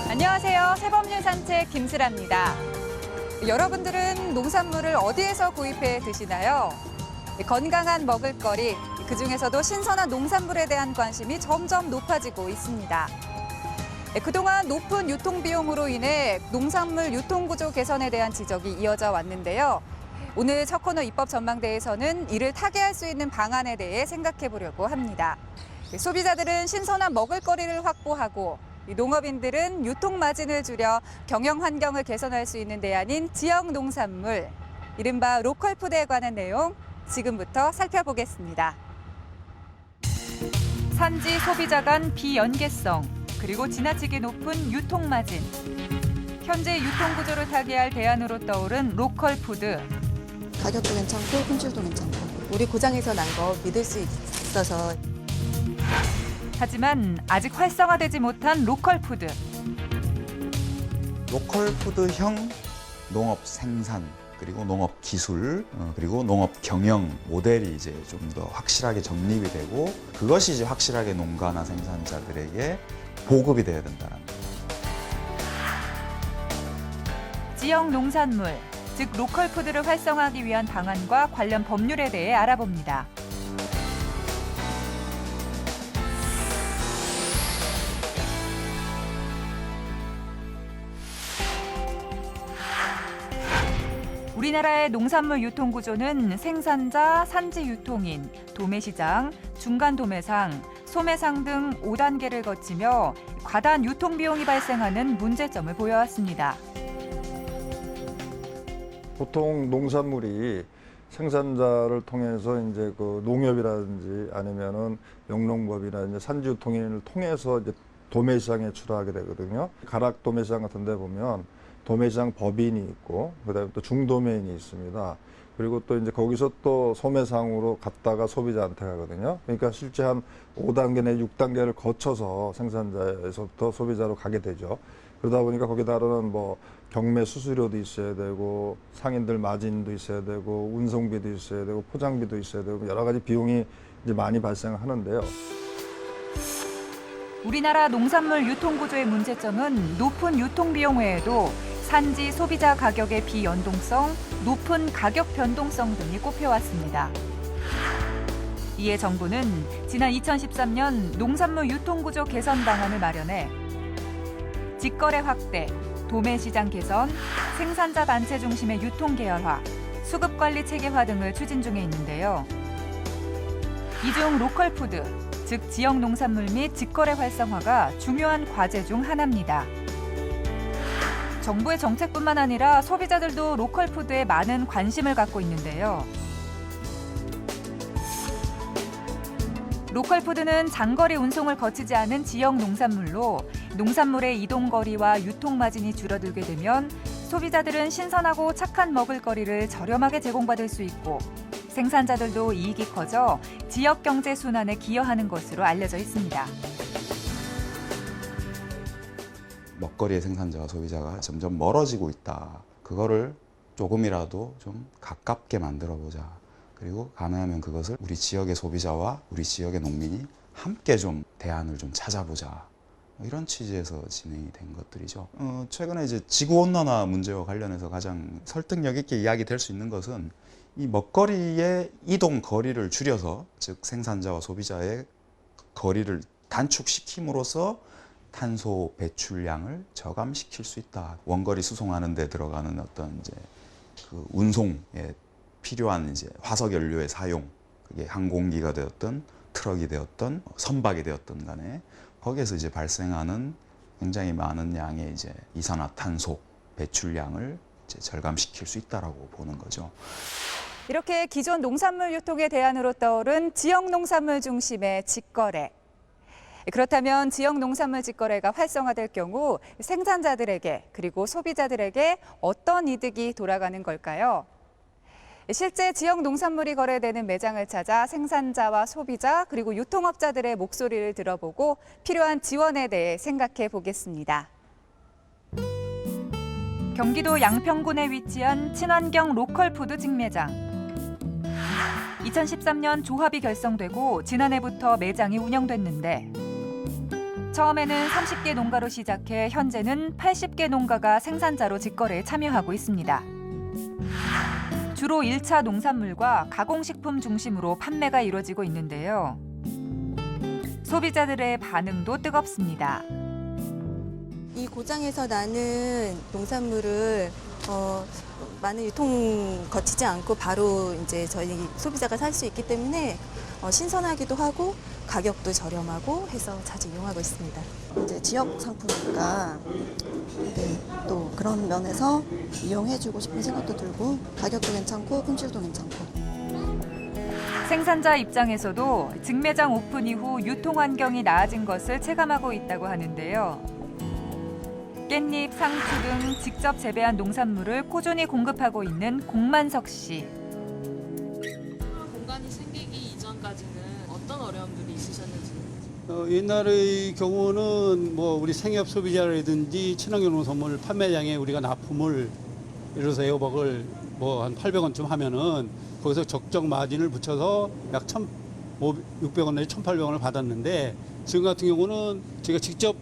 안녕하세요. 새법률 산책 김슬아입니다. 여러분들은 농산물을 어디에서 구입해 드시나요? 건강한 먹을거리, 그중에서도 신선한 농산물에 대한 관심이 점점 높아지고 있습니다. 그동안 높은 유통비용으로 인해 농산물 유통구조 개선에 대한 지적이 이어져 왔는데요. 오늘 첫 코너 입법 전망대에서는 이를 타개할 수 있는 방안에 대해 생각해 보려고 합니다. 소비자들은 신선한 먹을거리를 확보하고 농업인들은 유통 마진을 줄여 경영 환경을 개선할 수 있는 대안인 지역 농산물, 이른바 로컬 푸드에 관한 내용 지금부터 살펴보겠습니다. 산지 소비자 간 비연계성, 그리고 지나치게 높은 유통 마진. 현재 유통 구조를 타개할 대안으로 떠오른 로컬 푸드. 가격도 괜찮고 품질도 괜찮고 우리 고장에서 난 거 믿을 수 있어서. 하지만 아직 활성화되지 못한 로컬 푸드. 로컬 푸드형 농업 생산, 그리고 농업 기술, 그리고 농업 경영 모델이 이제 좀 더 확실하게 정립이 되고, 그것이 이제 확실하게 농가나 생산자들에게 보급이 돼야 된다는 거예요. 지역 농산물, 즉 로컬 푸드를 활성화하기 위한 방안과 관련 법률에 대해 알아봅니다. 우리나라의 농산물 유통 구조는 생산자, 산지 유통인, 도매시장, 중간 도매상, 소매상 등 5단계를 거치며 과다한 유통 비용이 발생하는 문제점을 보여왔습니다. 보통 농산물이 생산자를 통해서 이제 그 농협이라든지 아니면은 영농법이나 산지 유통인을 통해서 이제 도매시장에 출하하게 되거든요. 가락 도매시장 같은 데 보면 도매시장 법인이 있고, 그다음에 또 중도매인이 있습니다. 그리고 또 이제 거기서 또 소매상으로 갔다가 소비자한테 가거든요. 그러니까 실제 한 5단계 내 6단계를 거쳐서 생산자에서부터 소비자로 가게 되죠. 그러다 보니까 거기에 따르는 뭐 경매 수수료도 있어야 되고, 상인들 마진도 있어야 되고, 운송비도 있어야 되고, 포장비도 있어야 되고, 여러 가지 비용이 이제 많이 발생하는데요. 우리나라 농산물 유통 구조의 문제점은 높은 유통 비용 외에도 산지 소비자 가격의 비연동성, 높은 가격 변동성 등이 꼽혀왔습니다. 이에 정부는 지난 2013년 농산물 유통 구조 개선 방안을 마련해 직거래 확대, 도매시장 개선, 생산자 단체 중심의 유통 계열화, 수급 관리 체계화 등을 추진 중에 있는데요. 이 중 로컬 푸드, 즉 지역 농산물 및 직거래 활성화가 중요한 과제 중 하나입니다. 정부의 정책뿐만 아니라 소비자들도 로컬 푸드에 많은 관심을 갖고 있는데요. 로컬 푸드는 장거리 운송을 거치지 않은 지역 농산물로 농산물의 이동거리와 유통 마진이 줄어들게 되면 소비자들은 신선하고 착한 먹을거리를 저렴하게 제공받을 수 있고, 생산자들도 이익이 커져 지역 경제 순환에 기여하는 것으로 알려져 있습니다. 먹거리의 생산자와 소비자가 점점 멀어지고 있다. 그거를 조금이라도 좀 가깝게 만들어 보자. 그리고 가능하면 그것을 우리 지역의 소비자와 우리 지역의 농민이 함께 좀 대안을 좀 찾아보자. 이런 취지에서 진행이 된 것들이죠. 최근에 이제 지구온난화 문제와 관련해서 가장 설득력 있게 이야기될 수 있는 것은 이 먹거리의 이동 거리를 줄여서, 즉 생산자와 소비자의 거리를 단축시킴으로써 탄소 배출량을 저감시킬 수 있다. 원거리 수송하는 데 들어가는 어떤 이제 그 운송에 필요한 이제 화석 연료의 사용, 그게 항공기가 되었든 트럭이 되었든 선박이 되었든 간에 거기에서 이제 발생하는 굉장히 많은 양의 이제 이산화탄소 배출량을 이제 절감시킬 수 있다라고 보는 거죠. 이렇게 기존 농산물 유통의 대안으로 떠오른 지역 농산물 중심의 직거래. 그렇다면 지역 농산물 직거래가 활성화될 경우 생산자들에게 그리고 소비자들에게 어떤 이득이 돌아가는 걸까요? 실제 지역 농산물이 거래되는 매장을 찾아 생산자와 소비자 그리고 유통업자들의 목소리를 들어보고 필요한 지원에 대해 생각해 보겠습니다. 경기도 양평군에 위치한 친환경 로컬 푸드 직매장. 2013년 조합이 결성되고 지난해부터 매장이 운영됐는데 처음에는 30개 농가로 시작해 현재는 80개 농가가 생산자로 직거래에 참여하고 있습니다. 주로 1차 농산물과 가공식품 중심으로 판매가 이루어지고 있는데요. 소비자들의 반응도 뜨겁습니다. 이 고장에서 나는 농산물을 많은 유통 거치지 않고 바로 이제 저희 소비자가 살 수 있기 때문에 신선하기도 하고 가격도 저렴하고 해서 자주 이용하고 있습니다. 이제 지역 상품이니까 또 그런 면에서 이용해주고 싶은 생각도 들고 가격도 괜찮고 품질도 괜찮고. 생산자 입장에서도 직매장 오픈 이후 유통 환경이 나아진 것을 체감하고 있다고 하는데요. 깻잎, 상추 등 직접 재배한 농산물을 꾸준히 공급하고 있는 공만석 씨. 공간이 생기기 이전까지는 어떤 어려움들이 있으셨는지. 옛날의 경우는 뭐 우리 생협 소비자라든지 친환경 농산물 판매량에 우리가 납품을 예를 들어서 에어박을 뭐 한 800원쯤 하면은 거기서 적정 마진을 붙여서 약 1,600원 내지 1,800원을 받았는데 지금 같은 경우는 제가 직접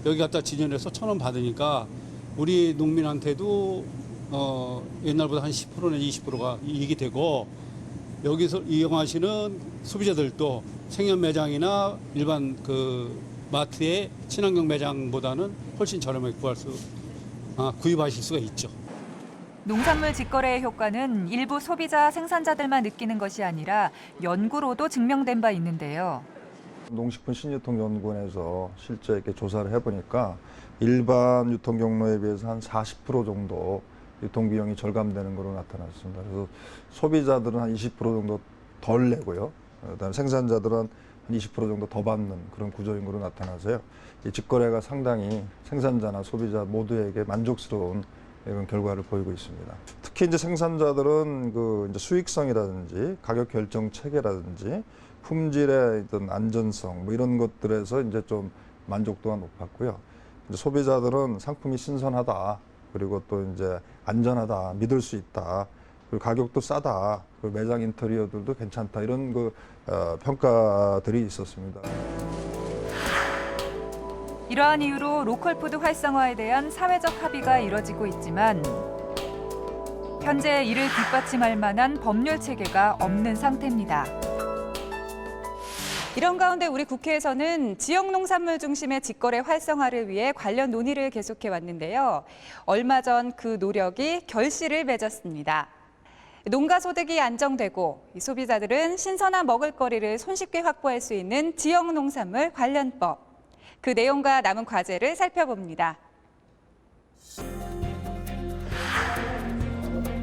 여기 갖다 진열해서 1,000원 받으니까 우리 농민한테도 옛날보다 한 10% 내지 20%가 이익이 되고 여기서 이용하시는 소비자들도 생협 매장이나 일반 그 마트의 친환경 매장보다는 훨씬 저렴하게 구입하실 수가 있죠. 농산물 직거래의 효과는 일부 소비자 생산자들만 느끼는 것이 아니라 연구로도 증명된 바 있는데요. 농식품 신유통연구원에서 실제 이렇게 조사를 해보니까 일반 유통 경로에 비해서 한 40% 정도 유통 비용이 절감되는 것으로 나타났습니다. 그래서 소비자들은 한 20% 정도 덜 내고요. 그다음에 생산자들은 한 20% 정도 더 받는 그런 구조인 것으로 나타나서요. 이 직거래가 상당히 생산자나 소비자 모두에게 만족스러운 이런 결과를 보이고 있습니다. 특히 이제 생산자들은 그 이제 수익성이라든지 가격 결정 체계라든지 품질의 어떤 안전성 뭐 이런 것들에서 이제 좀 만족도가 높았고요. 이제 소비자들은 상품이 신선하다, 그리고 또 이제 안전하다, 믿을 수 있다, 그리고 가격도 싸다, 그리고 매장 인테리어들도 괜찮다 이런 그 평가들이 있었습니다. 이러한 이유로 로컬푸드 활성화에 대한 사회적 합의가 이뤄지고 있지만 현재 이를 뒷받침할 만한 법률 체계가 없는 상태입니다. 이런 가운데 우리 국회에서는 지역 농산물 중심의 직거래 활성화를 위해 관련 논의를 계속해 왔는데요. 얼마 전 그 노력이 결실을 맺었습니다. 농가 소득이 안정되고 소비자들은 신선한 먹을거리를 손쉽게 확보할 수 있는 지역 농산물 관련법. 그 내용과 남은 과제를 살펴봅니다.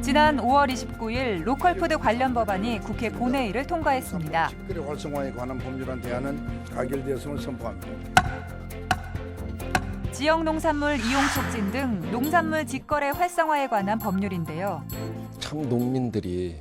지난 5월 29일 로컬푸드 관련 법안이 국회 본회의를 통과했습니다. 직거래 활성화에 관한 법률안 대안은 가결되었음을 선포합니다. 지역 농산물 이용 촉진 등 농산물 직거래 활성화에 관한 법률인데요. 참 농민들이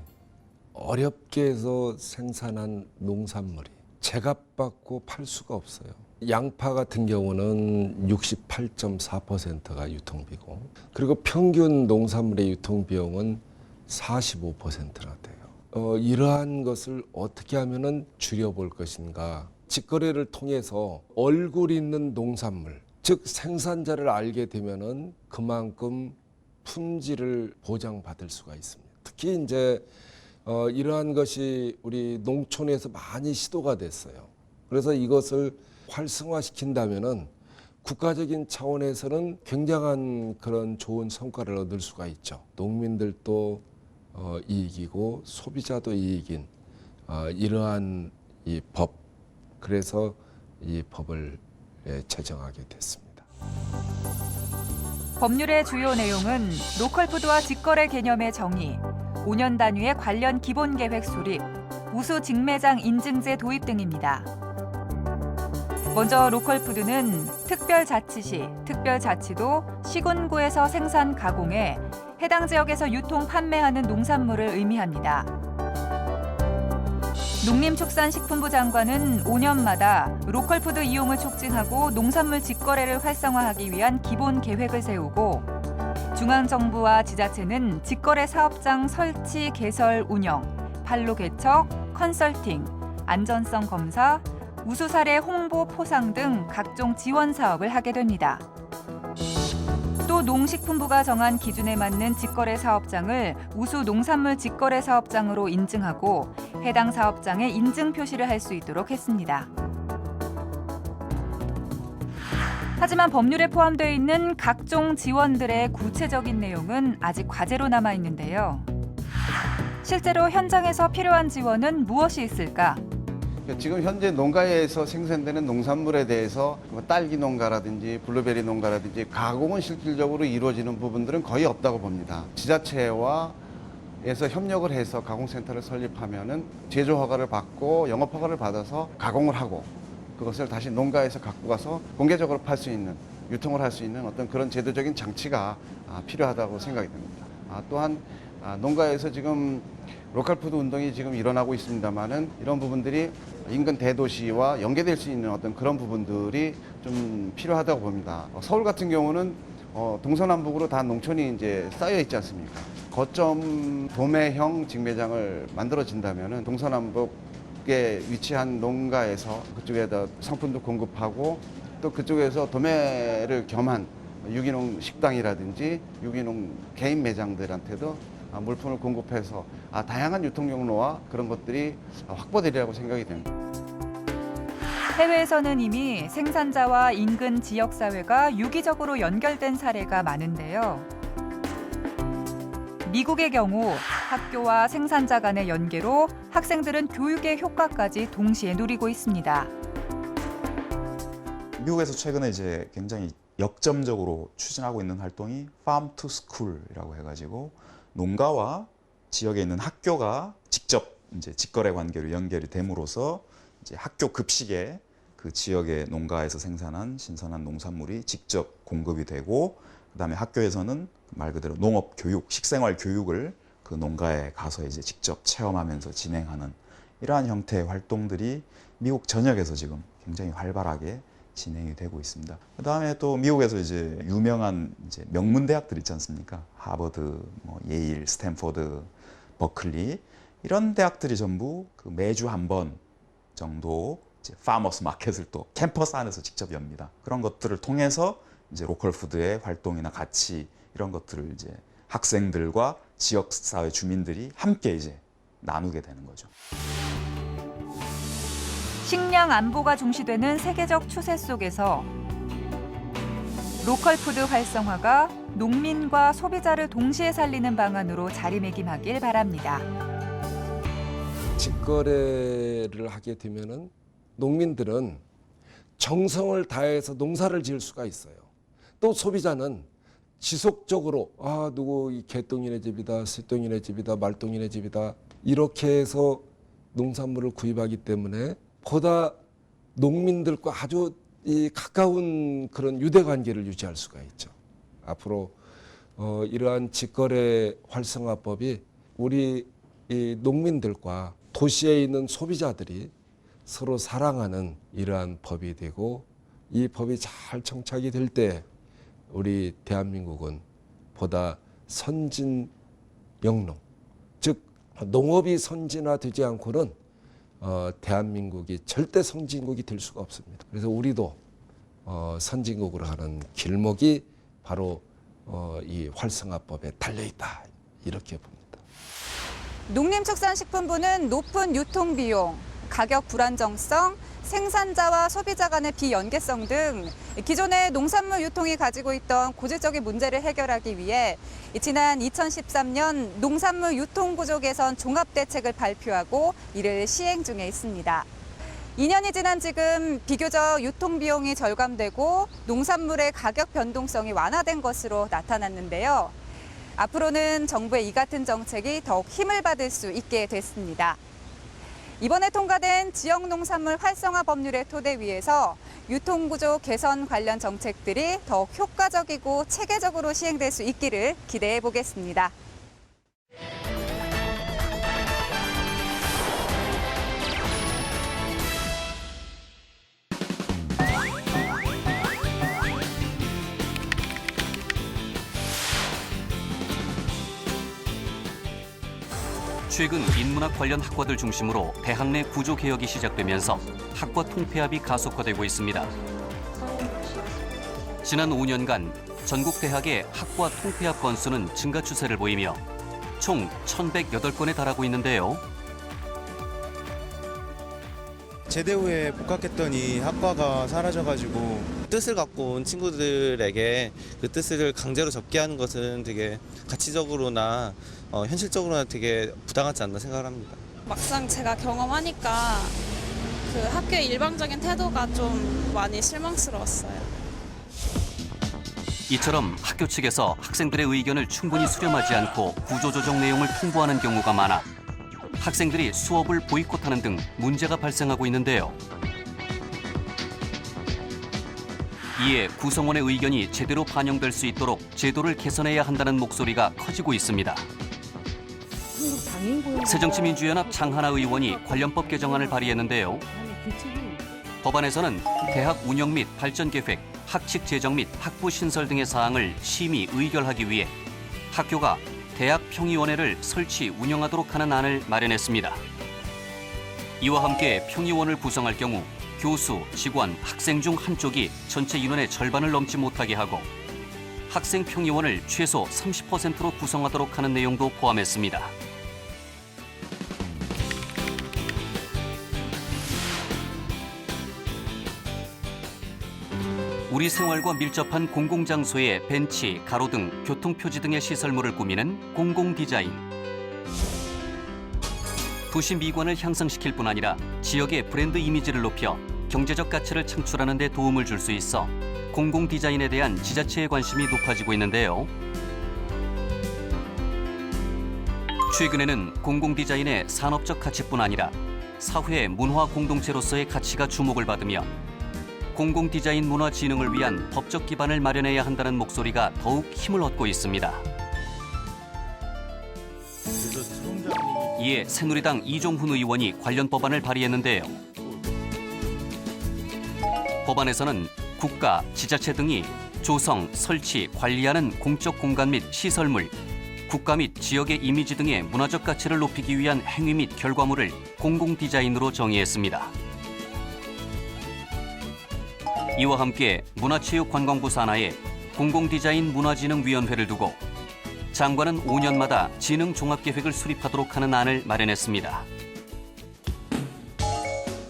어렵게 해서 생산한 농산물이 제값받고 팔 수가 없어요. 양파 같은 경우는 68.4%가 유통비고, 그리고 평균 농산물의 유통비용은 45%나 돼요. 이러한 것을 어떻게 하면 줄여볼 것인가. 직거래를 통해서 얼굴 있는 농산물, 즉 생산자를 알게 되면은 그만큼 품질을 보장받을 수가 있습니다. 특히 이제 이러한 것이 우리 농촌에서 많이 시도가 됐어요. 그래서 이것을 활성화시킨다면은 국가적인 차원에서는 굉장한 그런 좋은 성과를 얻을 수가 있죠. 농민들도 이익이고 소비자도 이익인 이러한 이 법, 그래서 이 법을 제정하게 됐습니다. 법률의 주요 내용은 로컬푸드와 직거래 개념의 정의, 5년 단위의 관련 기본계획 수립, 우수 직매장 인증제 도입 등입니다. 먼저 로컬푸드는 특별자치시, 특별자치도 시군구에서 생산 가공해 해당 지역에서 유통 판매하는 농산물을 의미합니다. 농림축산식품부 장관은 5년마다 로컬푸드 이용을 촉진하고 농산물 직거래를 활성화하기 위한 기본 계획을 세우고, 중앙정부와 지자체는 직거래 사업장 설치, 개설, 운영, 판로 개척, 컨설팅, 안전성 검사, 우수사례 홍보 포상 등 각종 지원 사업을 하게 됩니다. 또 농식품부가 정한 기준에 맞는 직거래 사업장을 우수 농산물 직거래 사업장으로 인증하고 해당 사업장에 인증 표시를 할 수 있도록 했습니다. 하지만 법률에 포함되어 있는 각종 지원들의 구체적인 내용은 아직 과제로 남아 있는데요. 실제로 현장에서 필요한 지원은 무엇이 있을까? 지금 현재 농가에서 생산되는 농산물에 대해서 딸기 농가라든지 블루베리 농가라든지 가공은 실질적으로 이루어지는 부분들은 거의 없다고 봅니다. 지자체에서 협력을 해서 가공센터를 설립하면은 제조 허가를 받고 영업 허가를 받아서 가공을 하고 그것을 다시 농가에서 갖고 가서 공개적으로 팔 수 있는, 유통을 할 수 있는 어떤 그런 제도적인 장치가 필요하다고 생각이 듭니다. 또한 농가에서 지금 로컬푸드 운동이 지금 일어나고 있습니다만은 이런 부분들이 인근 대도시와 연계될 수 있는 어떤 그런 부분들이 좀 필요하다고 봅니다. 서울 같은 경우는 동서남북으로 다 농촌이 이제 쌓여 있지 않습니까? 거점 도매형 직매장을 만들어진다면은 동서남북에 위치한 농가에서 그쪽에다 상품도 공급하고 또 그쪽에서 도매를 겸한 유기농 식당이라든지 유기농 개인 매장들한테도 물품을 공급해서 다양한 유통 경로와 그런 것들이 확보되리라고 생각이 됩니다. 해외에서는 이미 생산자와 인근 지역사회가 유기적으로 연결된 사례가 많은데요. 미국의 경우 학교와 생산자 간의 연계로 학생들은 교육의 효과까지 동시에 누리고 있습니다. 미국에서 최근에 이제 굉장히 역점적으로 추진하고 있는 활동이 Farm to School이라고 해가지고 농가와 지역에 있는 학교가 직접 이제 직거래 관계로 연결이 됨으로써 이제 학교 급식에 그 지역의 농가에서 생산한 신선한 농산물이 직접 공급이 되고 그다음에 학교에서는 말 그대로 농업 교육, 식생활 교육을 그 농가에 가서 이제 직접 체험하면서 진행하는 이러한 형태의 활동들이 미국 전역에서 지금 굉장히 활발하게 진행이 되고 있습니다. 그다음에 또 미국에서 이제 유명한 이제 명문 대학들 있지 않습니까? 하버드, 예일, 스탠포드, 버클리 이런 대학들이 전부 그 매주 한 번 정도 이제 파머스 마켓을 또 캠퍼스 안에서 직접 엽니다. 그런 것들을 통해서 이제 로컬 푸드의 활동이나 가치 이런 것들을 이제 학생들과 지역 사회 주민들이 함께 이제 나누게 되는 거죠. 식량 안보가 중시되는 세계적 추세 속에서 로컬 푸드 활성화가 농민과 소비자를 동시에 살리는 방안으로 자리매김하길 바랍니다. 직거래를 하게 되면은 농민들은 정성을 다해서 농사를 지을 수가 있어요. 또 소비자는 지속적으로 누구 이 개똥이네 집이다, 새똥이네 집이다, 말똥이네 집이다 이렇게 해서 농산물을 구입하기 때문에 보다 농민들과 아주 가까운 그런 유대 관계를 유지할 수가 있죠. 앞으로 이러한 직거래 활성화법이 우리 이 농민들과 도시에 있는 소비자들이 서로 사랑하는 이러한 법이 되고 이 법이 잘 정착이 될 때 우리 대한민국은 보다 선진 영농, 즉 농업이 선진화되지 않고는 대한민국이 절대 선진국이 될 수가 없습니다. 그래서 우리도 선진국으로 가는 길목이 바로 이 활성화법에 달려있다 이렇게 봅니다. 농림축산식품부는 높은 유통비용, 가격 불안정성, 생산자와 소비자 간의 비연계성 등 기존의 농산물 유통이 가지고 있던 고질적인 문제를 해결하기 위해 지난 2013년 농산물 유통구조 개선 종합대책을 발표하고 이를 시행 중에 있습니다. 2년이 지난 지금 비교적 유통비용이 절감되고 농산물의 가격 변동성이 완화된 것으로 나타났는데요. 앞으로는 정부의 이 같은 정책이 더욱 힘을 받을 수 있게 됐습니다. 이번에 통과된 지역 농산물 활성화 법률의 토대 위에서 유통구조 개선 관련 정책들이 더욱 효과적이고 체계적으로 시행될 수 있기를 기대해 보겠습니다. 최근 인문학 관련 학과들 중심으로 대학 내 구조 개혁이 시작되면서 학과 통폐합이 가속화되고 있습니다. 지난 5년간 전국 대학의 학과 통폐합 건수는 증가 추세를 보이며 총 1,108건에 달하고 있는데요. 제대 후에 복학했더니 학과가 사라져가지고 뜻을 갖고 온 친구들에게 그 뜻을 강제로 접게 하는 것은 되게 가치적으로나 현실적으로나 되게 부당하지 않나 생각을 합니다. 막상 제가 경험하니까 그 학교의 일방적인 태도가 좀 많이 실망스러웠어요. 이처럼 학교 측에서 학생들의 의견을 충분히 수렴하지 않고 구조조정 내용을 통보하는 경우가 많아 학생들이 수업을 보이콧하는 등 문제가 발생하고 있는데요. 이에 구성원의 의견이 제대로 반영될 수 있도록 제도를 개선해야 한다는 목소리가 커지고 있습니다. 새정치민주연합 장하나 의원이 관련법 개정안을 발의했는데요. 법안에서는 대학 운영 및 발전 계획, 학칙 제정 및 학부 신설 등의 사항을 심의 의결하기 위해 학교가 대학 평의원회를 설치 운영하도록 하는 안을 마련했습니다. 이와 함께 평의원을 구성할 경우 교수, 직원, 학생 중 한쪽이 전체 인원의 절반을 넘지 못하게 하고 학생 평의원을 최소 30%로 구성하도록 하는 내용도 포함했습니다. 우리 생활과 밀접한 공공장소에 벤치, 가로등, 교통표지 등의 시설물을 꾸미는 공공디자인. 도시 미관을 향상시킬 뿐 아니라 지역의 브랜드 이미지를 높여 경제적 가치를 창출하는 데 도움을 줄 수 있어 공공디자인에 대한 지자체의 관심이 높아지고 있는데요. 최근에는 공공디자인의 산업적 가치뿐 아니라 사회 문화 공동체로서의 가치가 주목을 받으며 공공디자인 문화 진흥을 위한 법적 기반을 마련해야 한다는 목소리가 더욱 힘을 얻고 있습니다. 이에 새누리당 이종훈 의원이 관련 법안을 발의했는데요. 법안에서는 국가, 지자체 등이 조성, 설치, 관리하는 공적 공간 및 시설물, 국가 및 지역의 이미지 등의 문화적 가치를 높이기 위한 행위 및 결과물을 공공디자인으로 정의했습니다. 이와 함께 문화체육관광부 산하에 공공디자인 문화진흥위원회를 두고 장관은 5년마다 진흥 종합계획을 수립하도록 하는 안을 마련했습니다.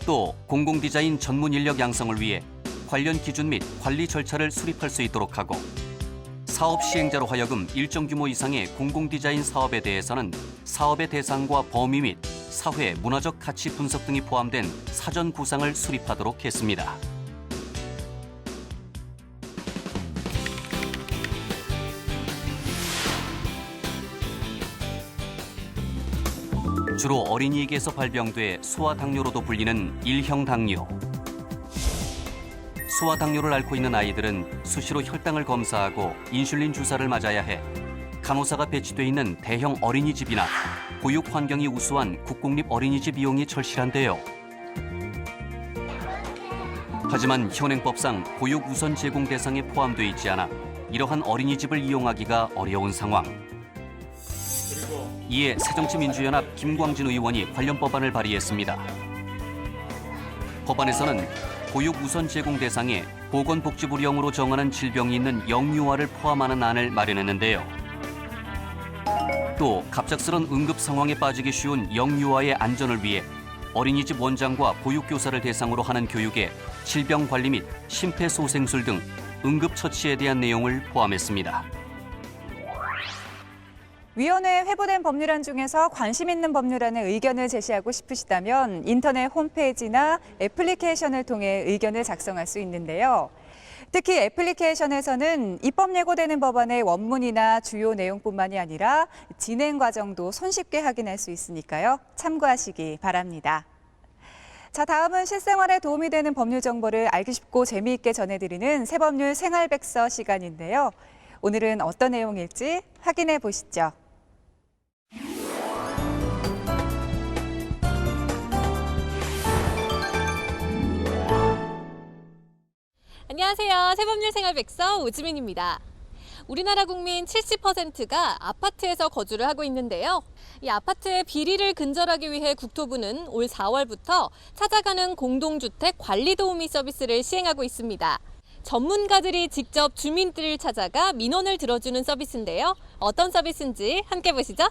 또 공공디자인 전문 인력 양성을 위해 관련 기준 및 관리 절차를 수립할 수 있도록 하고 사업 시행자로 하여금 일정 규모 이상의 공공디자인 사업에 대해서는 사업의 대상과 범위 및 사회, 문화적 가치 분석 등이 포함된 사전 구상을 수립하도록 했습니다. 주로 어린이에게서 발병돼 소아당뇨로도 불리는 일형 당뇨. 소아당뇨를 앓고 있는 아이들은 수시로 혈당을 검사하고 인슐린 주사를 맞아야 해 간호사가 배치돼 있는 대형 어린이집이나 보육 환경이 우수한 국공립 어린이집 이용이 절실한데요. 하지만 현행법상 보육 우선 제공 대상에 포함돼 있지 않아 이러한 어린이집을 이용하기가 어려운 상황. 이에 새정치민주연합 김광진 의원이 관련 법안을 발의했습니다. 법안에서는 보육 우선 제공 대상에 보건복지부령으로 정하는 질병이 있는 영유아를 포함하는 안을 마련했는데요. 또 갑작스런 응급 상황에 빠지기 쉬운 영유아의 안전을 위해 어린이집 원장과 보육교사를 대상으로 하는 교육에 질병관리 및 심폐소생술 등 응급처치에 대한 내용을 포함했습니다. 위원회에 회부된 법률안 중에서 관심 있는 법률안에 의견을 제시하고 싶으시다면 인터넷 홈페이지나 애플리케이션을 통해 의견을 작성할 수 있는데요. 특히 애플리케이션에서는 입법 예고되는 법안의 원문이나 주요 내용뿐만이 아니라 진행 과정도 손쉽게 확인할 수 있으니까요. 참고하시기 바랍니다. 자, 다음은 실생활에 도움이 되는 법률 정보를 알기 쉽고 재미있게 전해드리는 새법률 생활백서 시간인데요. 오늘은 어떤 내용일지 확인해 보시죠. 안녕하세요. 새법률 생활백서 오지민입니다. 우리나라 국민 70%가 아파트에서 거주를 하고 있는데요. 이 아파트의 비리를 근절하기 위해 국토부는 올 4월부터 찾아가는 공동주택 관리도우미 서비스를 시행하고 있습니다. 전문가들이 직접 주민들을 찾아가 민원을 들어주는 서비스인데요. 어떤 서비스인지 함께 보시죠.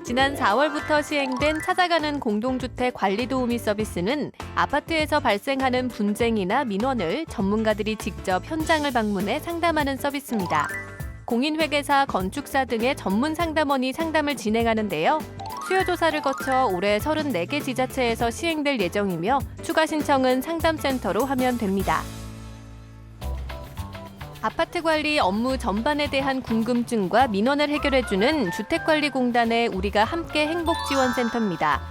지난 4월부터 시행된 찾아가는 공동주택 관리도우미 서비스는 아파트에서 발생하는 분쟁이나 민원을 전문가들이 직접 현장을 방문해 상담하는 서비스입니다. 공인회계사, 건축사 등의 전문 상담원이 상담을 진행하는데요. 수요조사를 거쳐 올해 34개 지자체에서 시행될 예정이며 추가 신청은 상담센터로 하면 됩니다. 아파트 관리 업무 전반에 대한 궁금증과 민원을 해결해주는 주택관리공단의 우리가 함께 행복지원센터입니다.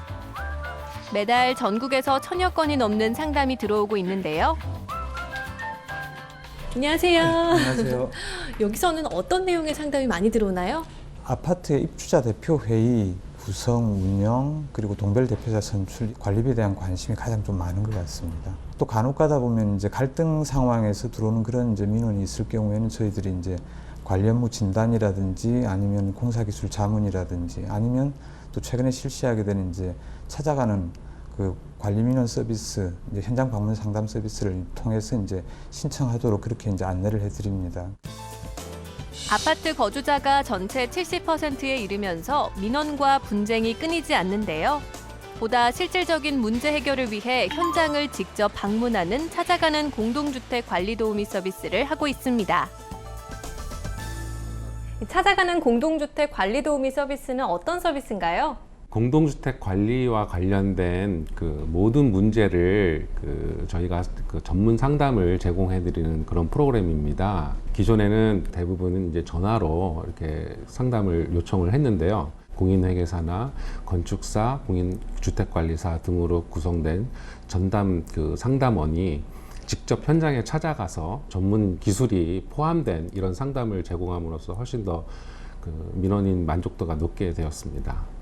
매달 전국에서 1000여 건이 넘는 상담이 들어오고 있는데요. 안녕하세요. 안녕하세요. 여기서는 어떤 내용의 상담이 많이 들어오나요? 아파트의 입주자 대표 회의, 구성, 운영, 그리고 동별 대표자 선출, 관리비에 대한 관심이 가장 좀 많은 것 같습니다. 또 간혹 가다 보면 이제 갈등 상황에서 들어오는 그런 이제 민원이 있을 경우에는 저희들이 이제 관리 업무 진단이라든지 아니면 공사기술 자문이라든지 아니면 또 최근에 실시하게 되는 이제 찾아가는 그 관리 민원 서비스, 이제 현장 방문 상담 서비스를 통해서 이제 신청하도록 그렇게 이제 안내를 해드립니다. 아파트 거주자가 전체 70%에 이르면서 민원과 분쟁이 끊이지 않는데요. 보다 실질적인 문제 해결을 위해 현장을 직접 방문하는 찾아가는 공동주택 관리도우미 서비스를 하고 있습니다. 찾아가는 공동주택 관리도우미 서비스는 어떤 서비스인가요? 공동주택 관리와 관련된 그 모든 문제를 저희가 그 전문 상담을 제공해드리는 그런 프로그램입니다. 기존에는 대부분은 이제 전화로 이렇게 상담을 요청을 했는데요. 공인회계사나 건축사, 공인주택관리사 등으로 구성된 전담 그 상담원이 직접 현장에 찾아가서 전문 기술이 포함된 이런 상담을 제공함으로써 훨씬 더 그 민원인 만족도가 높게 되었습니다.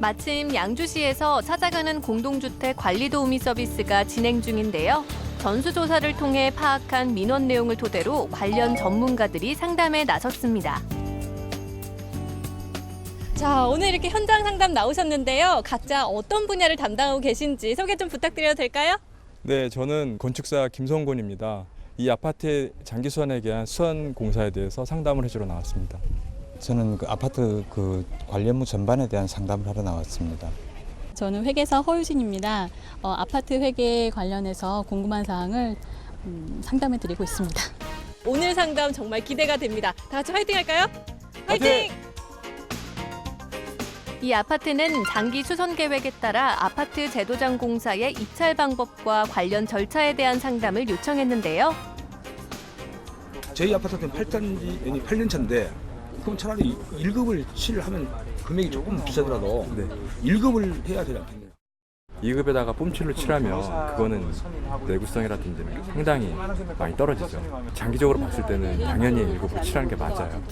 마침 양주시에서 찾아가는 공동주택 관리도우미 서비스가 진행 중인데요. 전수조사를 통해 파악한 민원 내용을 토대로 관련 전문가들이 상담에 나섰습니다. 자, 오늘 이렇게 현장 상담 나오셨는데요. 각자 어떤 분야를 담당하고 계신지 소개 좀 부탁드려도 될까요? 네, 저는 건축사 김성곤입니다. 이 아파트의 장기 수원에 대한 수원 공사에 대해서 상담을 해주러 나왔습니다. 저는 그 아파트 그 관리 업무 전반에 대한 상담을 하러 나왔습니다. 저는 회계사 허유진입니다. 아파트 회계 관련해서 궁금한 사항을 상담해 드리고 있습니다. 오늘 상담 정말 기대가 됩니다. 다 같이 화이팅 할까요? 화이팅! 이 아파트는 장기 수선 계획에 따라 아파트 제도장 공사의 입찰 방법과 관련 절차에 대한 상담을 요청했는데요. 저희 아파트는 8년 차인데 그럼 차라리 1급을 칠하면 금액이 조금 비싸더라도 1급을 해야 되지 않겠냐. 2급에다가 뽐칠을 칠하면 그거는 내구성이라든지 상당히 많이 떨어지죠. 장기적으로 봤을 때는 당연히 1급으로 칠하는 게 맞아요.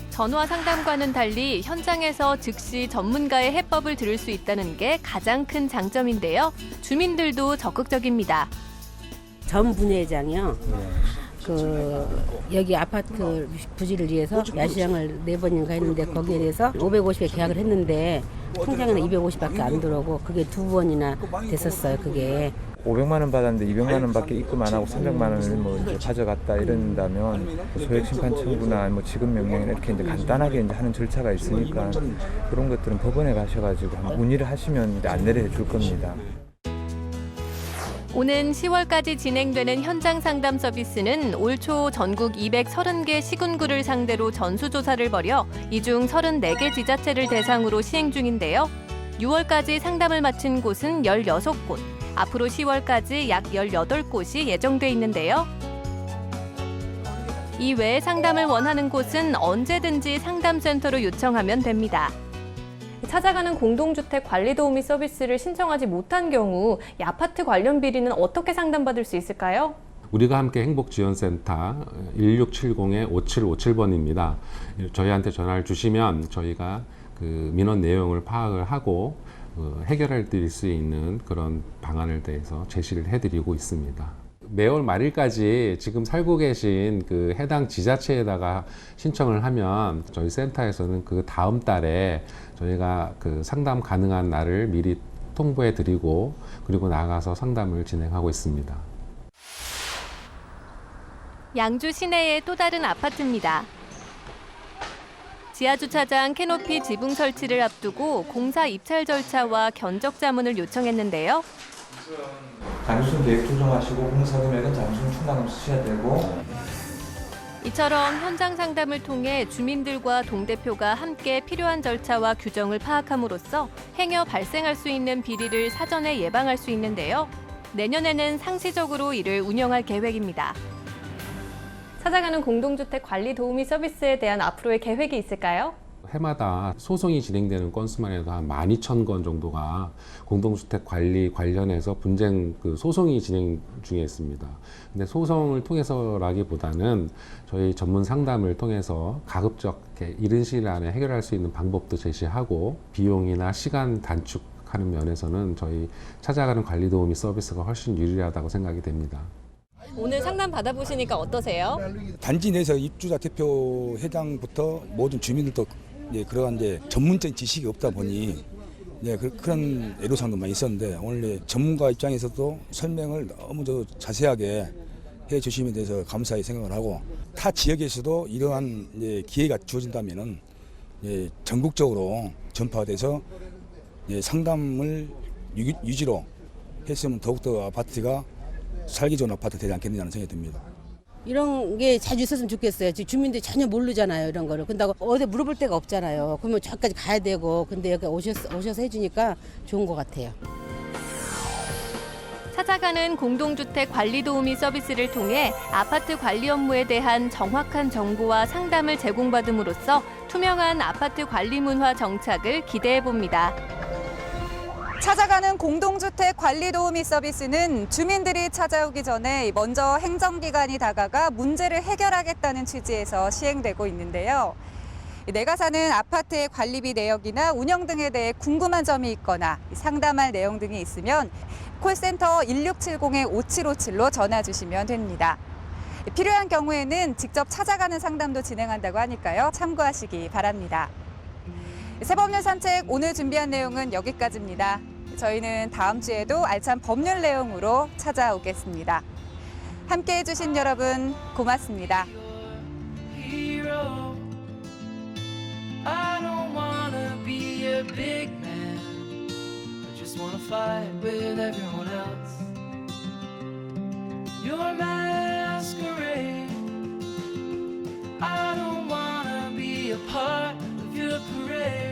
전화 상담과는 달리 현장에서 즉시 전문가의 해법을 들을 수 있다는 게 가장 큰 장점인데요. 주민들도 적극적입니다. 전 분회장이요. 여기 아파트 부지를 위해서 야시장을 4번인가 했는데 거기에 대해서 550에 계약을 했는데 통장에는 250밖에 안 들어오고 그게 2번이나 됐었어요. 그게 500만 원 받았는데 200만 원밖에 입금 안 하고 300만 원을 뭐 이제 가져갔다 이런다면 소액 심판 청구나 뭐 지급 명령이나 이렇게 이제 간단하게 이제 하는 절차가 있으니까 그런 것들은 법원에 가셔가지고 문의를 하시면 이제 안내를 해줄 겁니다. 오는 10월까지 진행되는 현장 상담 서비스는 올 초 전국 230개 시군구를 상대로 전수조사를 벌여 이 중 34개 지자체를 대상으로 시행 중인데요. 6월까지 상담을 마친 곳은 16곳, 앞으로 10월까지 약 18곳이 예정돼 있는데요. 이 외에 상담을 원하는 곳은 언제든지 상담센터로 요청하면 됩니다. 찾아가는 공동주택 관리도우미 서비스를 신청하지 못한 경우 이 아파트 관련 비리는 어떻게 상담받을 수 있을까요? 우리가 함께 행복지원센터 1670-5757번입니다. 저희한테 전화를 주시면 저희가 그 민원 내용을 파악을 하고 해결해 드릴 수 있는 그런 방안을 대해서 제시를 해드리고 있습니다. 매월 말일까지 지금 살고 계신 그 해당 지자체에다가 신청을 하면 저희 센터에서는 그 다음 달에 저희가 그 상담 가능한 날을 미리 통보해 드리고 그리고 나가서 상담을 진행하고 있습니다. 양주 시내의 또 다른 아파트입니다. 지하주차장 캐노피 지붕 설치를 앞두고 공사 입찰 절차와 견적 자문을 요청했는데요. 장순 계획 조정하시고 공사 금액은 장순 충당금 쓰셔야 되고 이처럼 현장 상담을 통해 주민들과 동대표가 함께 필요한 절차와 규정을 파악함으로써 행여 발생할 수 있는 비리를 사전에 예방할 수 있는데요. 내년에는 상시적으로 이를 운영할 계획입니다. 찾아가는 공동주택 관리 도우미 서비스에 대한 앞으로의 계획이 있을까요? 해마다 소송이 진행되는 건수만 해도 한 12,000건 정도가 공동주택 관리 관련해서 분쟁 그 소송이 진행 중에 있습니다. 근데 소송을 통해서라기보다는 저희 전문 상담을 통해서 가급적 이른 시일 안에 해결할 수 있는 방법도 제시하고 비용이나 시간 단축하는 면에서는 저희 찾아가는 관리 도우미 서비스가 훨씬 유리하다고 생각이 됩니다. 오늘 상담 받아보시니까 어떠세요? 단지 내에서 입주자 대표 회장부터 모든 주민들도 그러한 전문적인 지식이 없다 보니 그런 애로사항도 많이 있었는데 오늘 전문가 입장에서도 설명을 너무 자세하게 해주심에 대해서 감사히 생각을 하고 타 지역에서도 이러한 기회가 주어진다면은 전국적으로 전파돼서 상담을 유지로 했으면 더욱더 아파트가 살기 좋은 아파트 되지 않겠느냐는 생각이 듭니다. 이런 게 자주 있었으면 좋겠어요. 지금 주민들이 전혀 모르잖아요, 이런 거를. 근데 어디 물어볼 데가 없잖아요. 그러면 저기까지 가야 되고, 근데 여기 오셔서 해주니까 좋은 것 같아요. 찾아가는 공동주택 관리 도우미 서비스를 통해 아파트 관리 업무에 대한 정확한 정보와 상담을 제공받음으로써 투명한 아파트 관리 문화 정착을 기대해 봅니다. 찾아가는 공동주택 관리 도우미 서비스는 주민들이 찾아오기 전에 먼저 행정기관이 다가가 문제를 해결하겠다는 취지에서 시행되고 있는데요. 내가 사는 아파트의 관리비 내역이나 운영 등에 대해 궁금한 점이 있거나 상담할 내용 등이 있으면 콜센터 1670-5757로 전화 주시면 됩니다. 필요한 경우에는 직접 찾아가는 상담도 진행한다고 하니까요. 참고하시기 바랍니다. 새법률 산책 오늘 준비한 내용은 여기까지입니다. 저희는 다음 주에도 알찬 법률 내용으로 찾아오겠습니다. 함께해 주신 여러분 고맙습니다. I don't wanna be a big man. I just wanna fight with everyone else. Your masquerade. I don't wanna be a part of your parade.